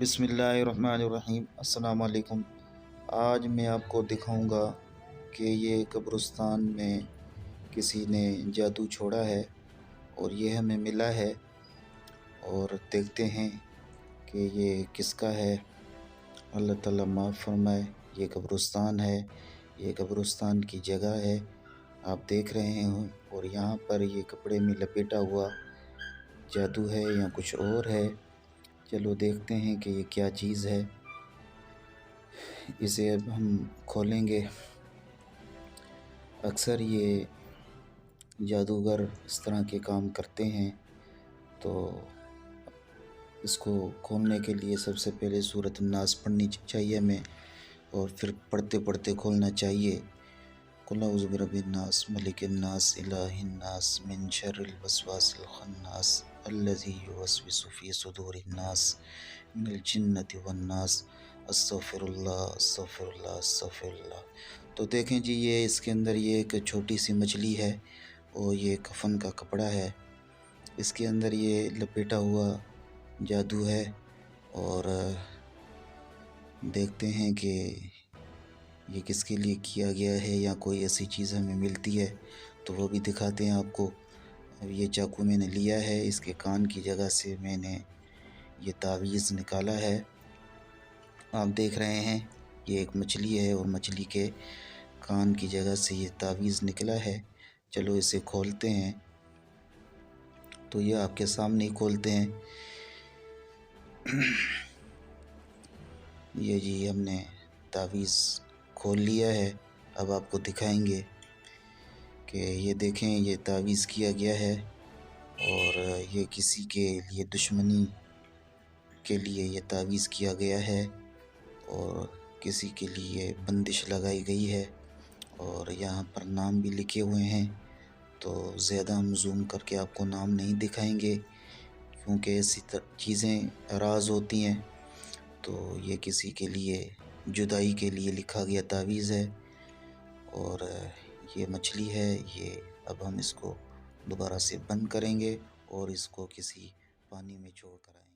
بسم اللہ الرحمن الرحیم۔ السلام علیکم۔ آج میں آپ کو دکھاؤں گا کہ یہ قبرستان میں کسی نے جادو چھوڑا ہے اور یہ ہمیں ملا ہے، اور دیکھتے ہیں کہ یہ کس کا ہے۔ اللہ تعالیٰ معاف فرمائے۔ یہ قبرستان ہے، یہ قبرستان کی جگہ ہے، آپ دیکھ رہے ہوں، اور یہاں پر یہ کپڑے میں لپیٹا ہوا جادو ہے یا کچھ اور ہے۔ چلو دیکھتے ہیں کہ یہ کیا چیز ہے۔ اسے اب ہم کھولیں گے۔ اکثر یہ جادوگر اس طرح کے کام کرتے ہیں، تو اس کو کھولنے کے لیے سب سے پہلے سورۃ الناس پڑھنی چاہیے ہمیں، اور پھر پڑھتے پڑھتے کھولنا چاہیے۔ قل اعوذ برب الناس ملک الناس الہ الناس من شر الوسواس الخناس الذی یوسوس فی صدور الناس من الجنۃ والناس استغفر اللہ استغفر اللہ استغفر اللہ۔ تو دیکھیں جی، یہ اس کے اندر یہ ایک چھوٹی سی مچھلی ہے، اور یہ کفن کا کپڑا ہے، اس کے اندر یہ لپیٹا ہوا جادو ہے۔ اور دیکھتے ہیں کہ یہ کس کے لیے کیا گیا ہے، یا کوئی ایسی چیز ہمیں ملتی ہے تو وہ بھی دکھاتے ہیں آپ کو۔ اب یہ چاقو میں نے لیا ہے، اس کے کان کی جگہ سے میں نے یہ تعویذ نکالا ہے، آپ دیکھ رہے ہیں۔ یہ ایک مچھلی ہے، اور مچھلی کے کان کی جگہ سے یہ تعویذ نکلا ہے۔ چلو اسے کھولتے ہیں۔ تو یہ آپ کے سامنے ہی کھولتے ہیں۔ یہ جی ہم نے تعویذ کھول لیا ہے۔ اب آپ کو دکھائیں گے کہ یہ دیکھیں، یہ تعویذ کیا گیا ہے، اور یہ کسی کے لیے دشمنی کے لیے یہ تعویذ کیا گیا ہے، اور کسی کے لیے بندش لگائی گئی ہے، اور یہاں پر نام بھی لکھے ہوئے ہیں۔ تو زیادہ ہم زوم کر کے آپ کو نام نہیں دکھائیں گے، کیونکہ ایسی چیزیں راز ہوتی ہیں۔ تو یہ کسی کے لیے جدائی کے لیے لکھا گیا تعویذ ہے، اور یہ مچھلی ہے۔ یہ اب ہم اس کو دوبارہ سے بند کریں گے، اور اس کو کسی پانی میں چھوڑ کر آئیں گے۔